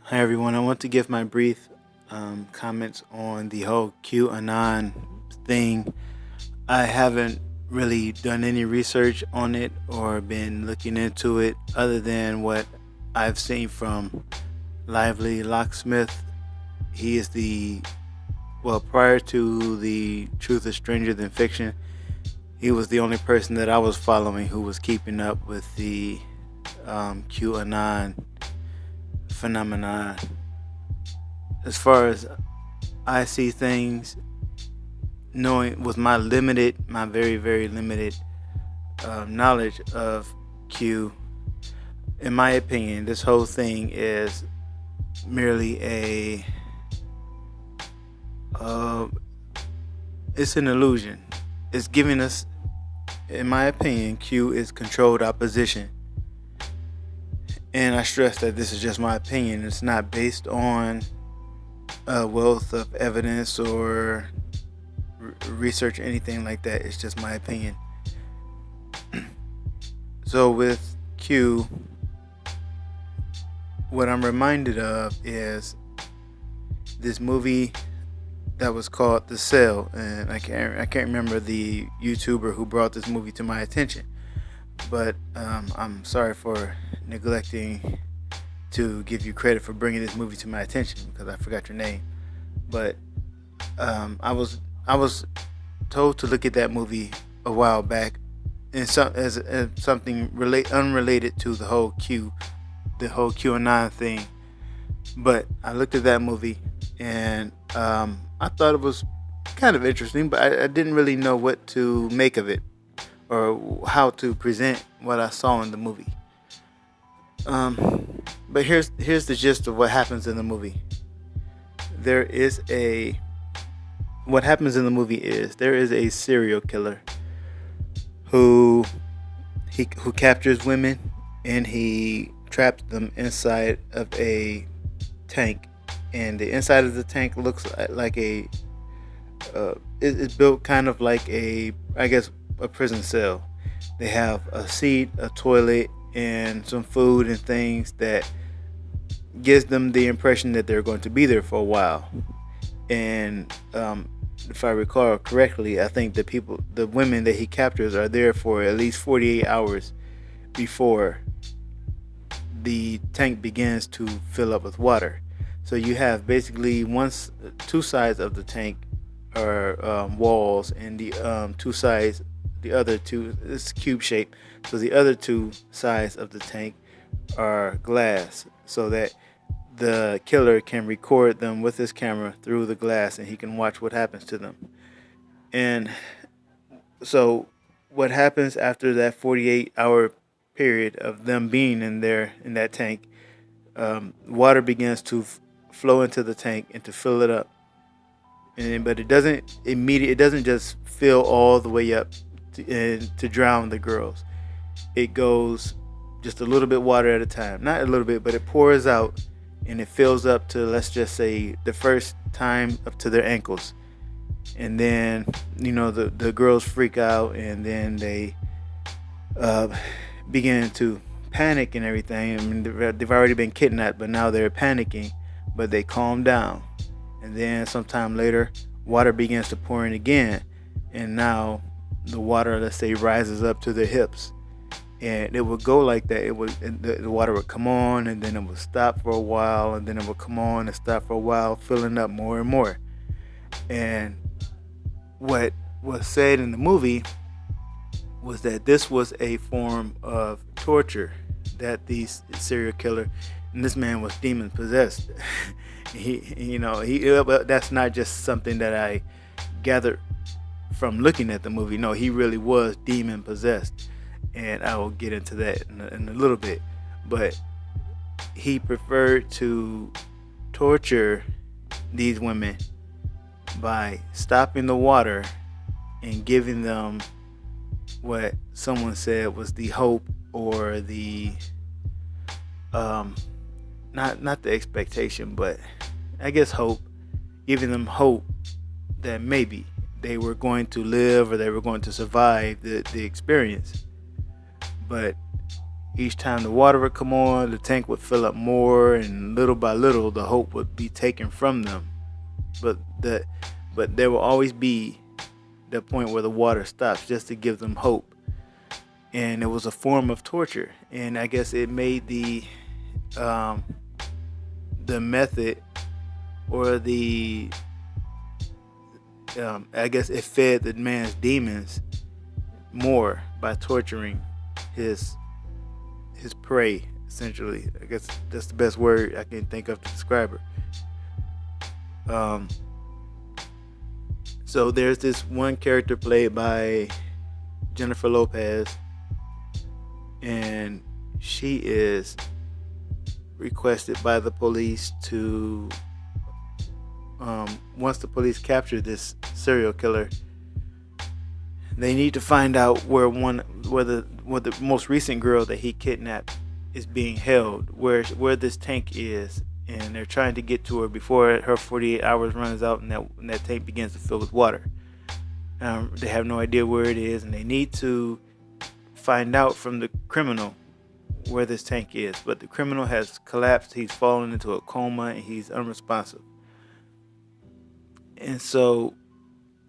Hi everyone. I want to give my brief comments on the whole Q-Anon thing. I haven't really done any research on it or been looking into it other than what I've seen from Lively Locksmith. He is prior to the Truth is Stranger Than Fiction, he was the only person that I was following who was keeping up with the QAnon phenomenon. As far as I see things, knowing with my very, very limited knowledge of Q, in my opinion, this whole thing is merely uh, it's an illusion. It's giving us, in my opinion, Q is controlled opposition. And I stress that this is just my opinion. It's not based on a wealth of evidence or research or anything like that. It's just my opinion. So with Q, what I'm reminded of is this movie that was called The Cell, and I can't remember the YouTuber who brought this movie to my attention, but I'm sorry for neglecting to give you credit for bringing this movie to my attention because I forgot your name. But I was told to look at that movie a while back, and as something unrelated to the whole QAnon thing. But I looked at that movie, and I thought it was kind of interesting, but I didn't really know what to make of it or how to present what I saw in the movie. But here's the gist of what happens in the movie. There is a What happens in the movie is there is a serial killer who who captures women and he traps them inside of a tank, and the inside of the tank looks like it's built kind of like a prison cell. They have a seat, a toilet, and some food and things that gives them the impression that they're going to be there for a while. And if I recall correctly, I think the women that he captures are there for at least 48 hours before the tank begins to fill up with water. So you have basically two sides of the tank are walls, and the two sides, the other two, it's cube shaped. So the other two sides of the tank are glass, so that the killer can record them with his camera through the glass, and he can watch what happens to them. And so, what happens after that 48-hour period of them being in that tank? Water begins to flow into the tank and to fill it up, but it doesn't just fill all the way up to drown the girls. It goes just a little bit water at a time, not a little bit, but it pours out and it fills up to, let's just say, the first time up to their ankles. And then the girls freak out, and then they uh, begin to panic and everything. I mean, they've already been kidnapped, but now they're panicking, but they calm down. And then sometime later, water begins to pour in again, and now the water, let's say, rises up to their hips. And it would go like that. The water would come on, and then it would stop for a while, and then it would come on and stop for a while, filling up more and more. And what was said in the movie was that this was a form of torture that these serial killer, and this man was demon possessed. That's not just something that I gathered from looking at the movie. No, he really was demon possessed, and I will get into that in a little bit. But he preferred to torture these women by stopping the water and giving them what someone said was the hope, or the not the expectation, but I guess hope, giving them hope that maybe they were going to live or they were going to survive the experience. But each time the water would come on, the tank would fill up more, and little by little, the hope would be taken from them. But there will always be the point where the water stops, just to give them hope. And it was a form of torture, and I guess it made um, the method, or I guess it fed the man's demons more by torturing his prey. Essentially, I guess that's the best word I can think of to describe her. So there's this one character played by Jennifer Lopez, and she is requested by the police to, once the police capture this serial killer, they need to find out where the most recent girl that he kidnapped is being held, where this tank is, and they're trying to get to her before her 48 hours runs out, and that tank begins to fill with water. They have no idea where it is, and they need to find out from the criminal where this tank is. But the criminal has collapsed. He's fallen into a coma, and he's unresponsive. And so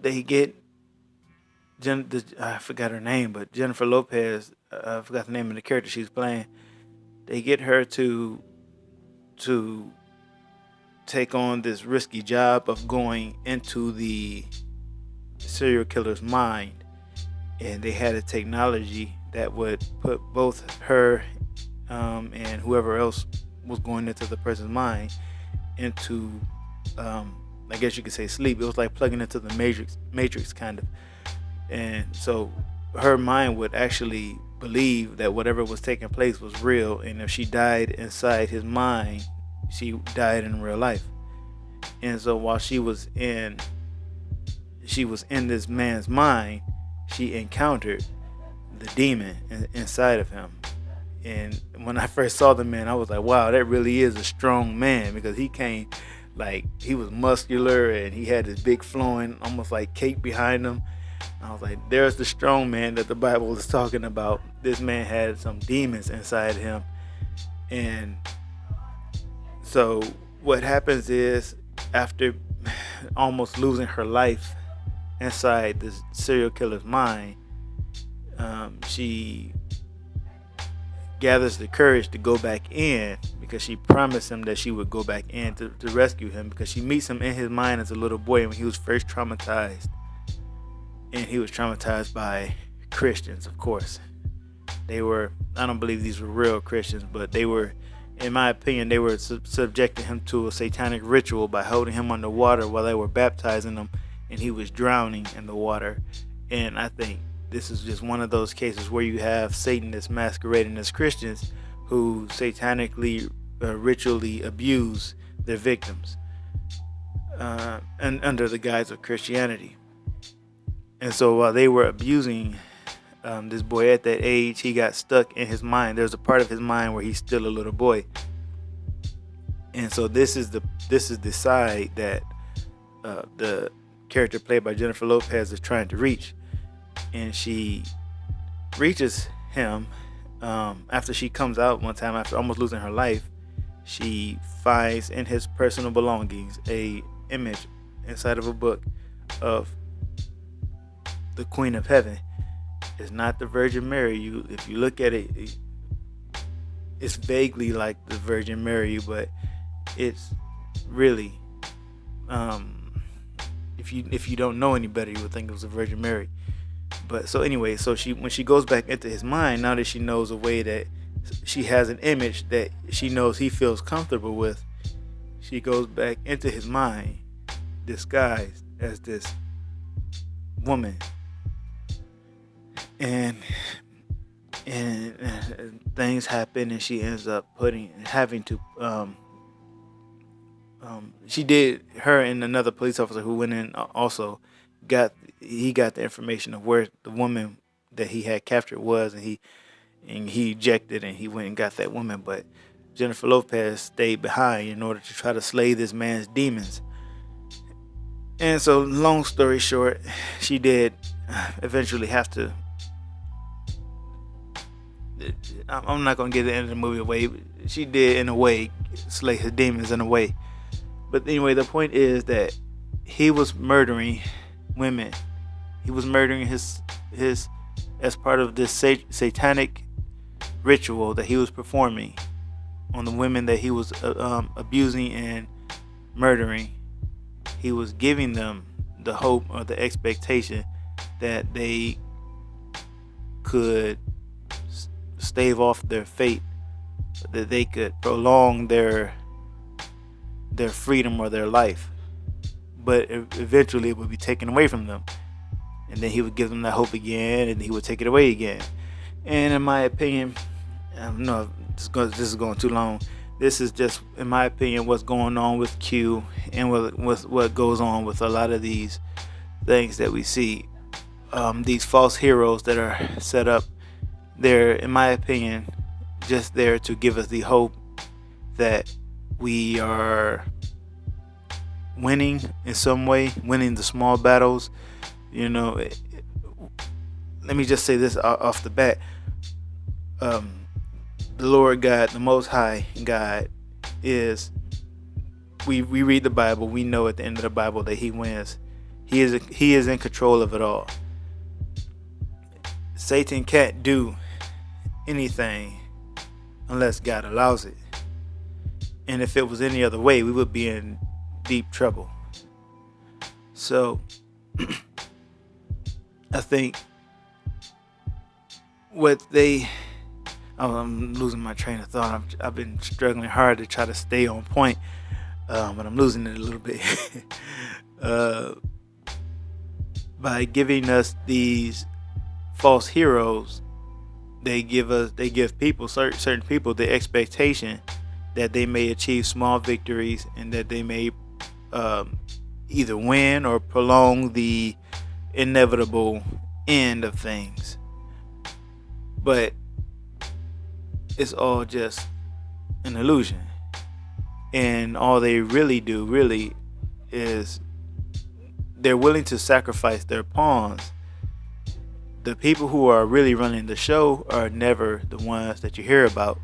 they get I forgot her name, but Jennifer Lopez, I forgot the name of the character she's playing. They get her to take on this risky job of going into the serial killer's mind, and they had a technology that would put both her and whoever else was going into the person's mind into, I guess you could say, sleep. It was like plugging into the matrix kind of. And so her mind would actually believe that whatever was taking place was real, and if she died inside his mind, she died in real life. And so while she was in this man's mind, she encountered the demon inside of him. And when I first saw the man, I was like, wow, that really is a strong man, because he came, like, he was muscular, and he had this big flowing, almost like cape behind him. I was like, there's the strong man that the Bible is talking about. This man had some demons inside him. And so what happens is, after almost losing her life inside this serial killer's mind, she gathers the courage to go back in, because she promised him that she would go back in to rescue him, because she meets him in his mind as a little boy when he was first traumatized. And he was traumatized by Christians, of course. I don't believe these were real Christians, but they were, in my opinion, they were subjecting him to a satanic ritual by holding him underwater while they were baptizing him, and he was drowning in the water. And I think this is just one of those cases where you have Satanists masquerading as Christians who satanically, ritually abuse their victims, and under the guise of Christianity. And so while they were abusing this boy at that age, he got stuck in his mind. There's a part of his mind where he's still a little boy. And so this is the side that the character played by Jennifer Lopez is trying to reach. And she reaches him after she comes out one time after almost losing her life. She finds in his personal belongings a image inside of a book of the Queen of Heaven. It's not the Virgin Mary. If you look at it, it's vaguely like the Virgin Mary, but it's really, if you don't know any better, you would think it was the Virgin Mary. But so anyway, so when she goes back into his mind, now that she knows a way that she has an image that she knows he feels comfortable with, she goes back into his mind disguised as this woman. And things happen, and she ends up having to her and another police officer who went in also got the information of where the woman that he had captured was, and he ejected, and he went and got that woman. But Jennifer Lopez stayed behind in order to try to slay this man's demons. And so, long story short, she did eventually have to I'm not gonna get the end of the movie away. She did, in a way, slay his demons in a way. But anyway, the point is that he was murdering women. He was murdering his as part of this satanic ritual that he was performing on the women that he was abusing and murdering. He was giving them the hope or the expectation that they could stave off their fate, that they could prolong their freedom or their life, but eventually it would be taken away from them, and then he would give them that hope again, and he would take it away again. And in my opinion, I don't know, this is going too long. This is just, in my opinion, what's going on with Q, and with what goes on with a lot of these things that we see. These false heroes that are set up, they're, in my opinion, just there to give us the hope that we are winning in some way, winning the small battles. Let me just say this off the bat. The Lord God, the Most High God, is, we read the Bible, we know at the end of the Bible that He wins. He is in control of it all. Satan can't do anything unless God allows it. And if it was any other way, we would be in deep trouble. So I think I'm losing my train of thought. I've been struggling hard to try to stay on point, but I'm losing it a little bit. By giving us these false heroes, they give people, certain people, the expectation that they may achieve small victories, and that they may either win or prolong the inevitable end of things. But it's all just an illusion, and all they really do is they're willing to sacrifice their pawns. The people who are really running the show are never the ones that you hear about.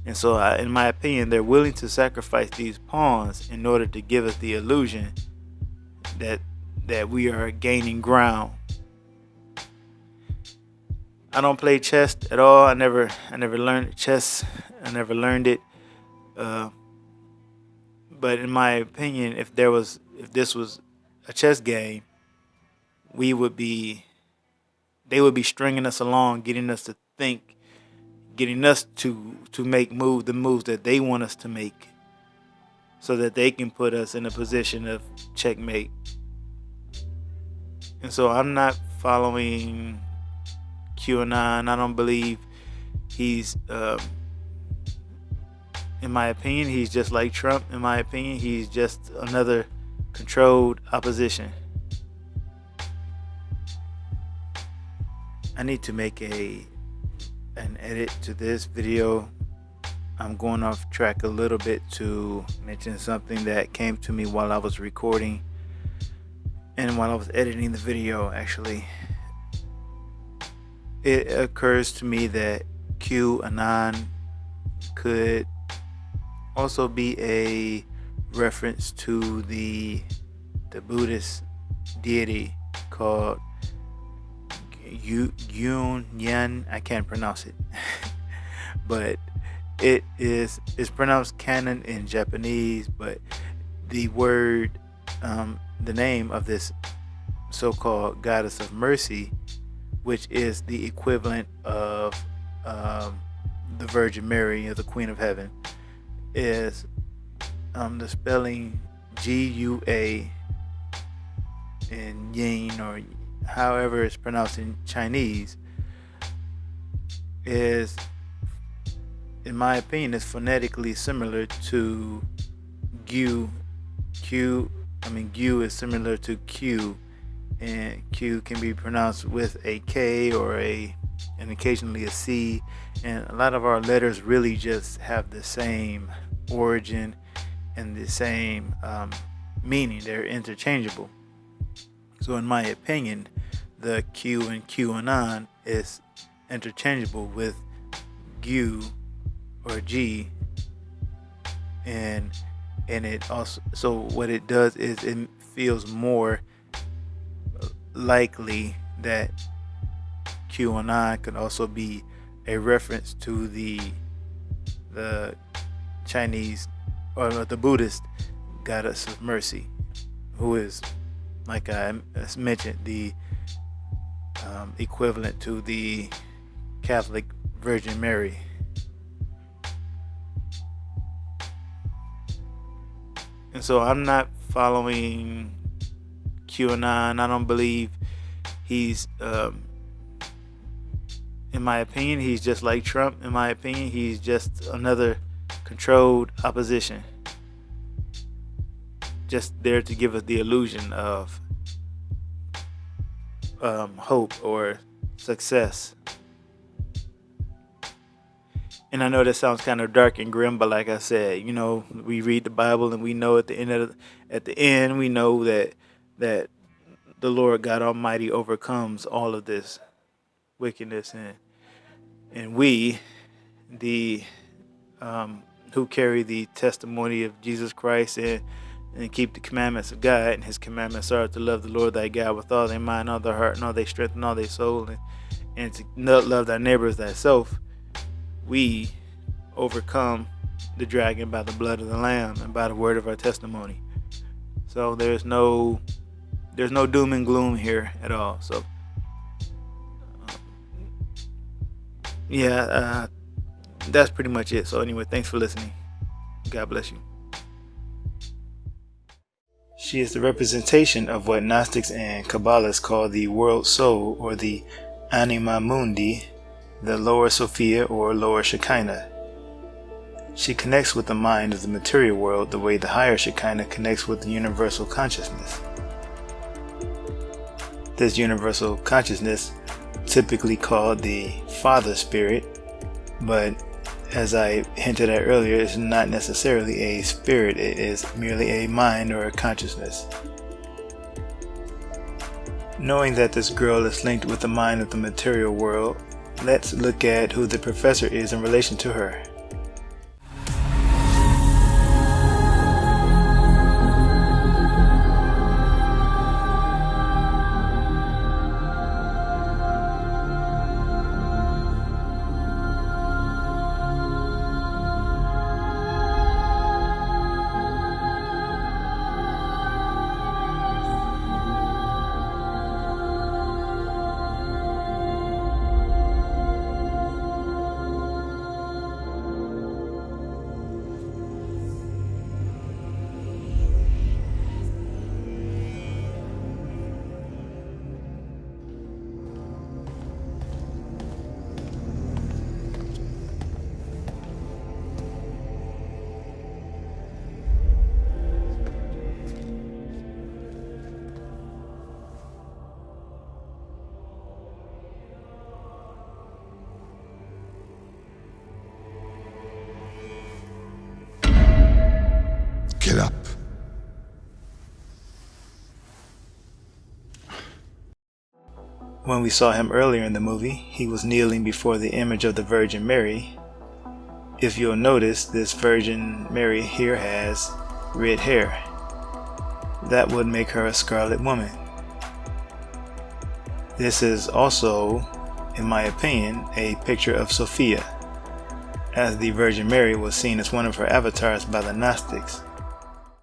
And so, in my opinion, they're willing to sacrifice these pawns in order to give us the illusion that we are gaining ground. I don't play chess at all. I never learned chess. I never learned it. But in my opinion, if this was a chess game, they would be stringing us along, getting us to think, getting us to make the moves that they want us to make, so that they can put us in a position of checkmate. And so I'm not following Q-Anon. I don't believe he's, in my opinion, he's just like Trump. In my opinion, he's just another controlled opposition. I need to make an edit to this video. I'm going off track a little bit to mention something that came to me while I was recording and while I was editing the video. Actually, it occurs to me that Q-Anon could also be a reference to the Buddhist deity called Yun. I can't pronounce it, but it's pronounced canon in Japanese. But the word, the name of this so-called goddess of mercy, which is the equivalent of the Virgin Mary, or the Queen of Heaven, is the spelling Gua, and Yin, or however it's pronounced in Chinese, is, in my opinion, is phonetically similar to Gu. Gu is similar to Q, and Q can be pronounced with a K and occasionally a C, and a lot of our letters really just have the same origin and the same meaning. They're interchangeable. So in my opinion, the Q in Q-Anon is interchangeable with Gu or G, and it also, so what it does is it feels more likely that Q-Anon could also be a reference to the Chinese or the Buddhist goddess of mercy, who is, like I mentioned, the equivalent to the Catholic Virgin Mary. And so I'm not following QAnon. I don't believe he's, in my opinion, he's just like Trump. In my opinion, he's just another controlled opposition, just there to give us the illusion of hope or success. And I know that sounds kind of dark and grim, but like I said, we read the Bible and we know at the end we know that the Lord God Almighty overcomes all of this wickedness, and we, the who carry the testimony of Jesus Christ and keep the commandments of God, and His commandments are to love the Lord thy God with all their mind, all their heart, and all their strength, and all their soul, and to love thy neighbor as thyself. We overcome the dragon by the blood of the Lamb and by the word of our testimony. So there's no doom and gloom here at all. So that's pretty much it. So anyway, thanks for listening. God bless you. She is the representation of what Gnostics and Kabbalists call the world soul, or the anima mundi, the lower Sophia or lower Shekinah. She connects with the mind of the material world the way the higher Shekinah connects with the universal consciousness. This universal consciousness, typically called the Father Spirit, but as I hinted at earlier, it's not necessarily a spirit, it is merely a mind or a consciousness. Knowing that this girl is linked with the mind of the material world, let's look at who the professor is in relation to her. Get up. When we saw him earlier in the movie, he was kneeling before the image of the Virgin Mary. If you'll notice, this Virgin Mary here has red hair. That would make her a scarlet woman. This is also, in my opinion, a picture of Sophia, as the Virgin Mary was seen as one of her avatars by the Gnostics.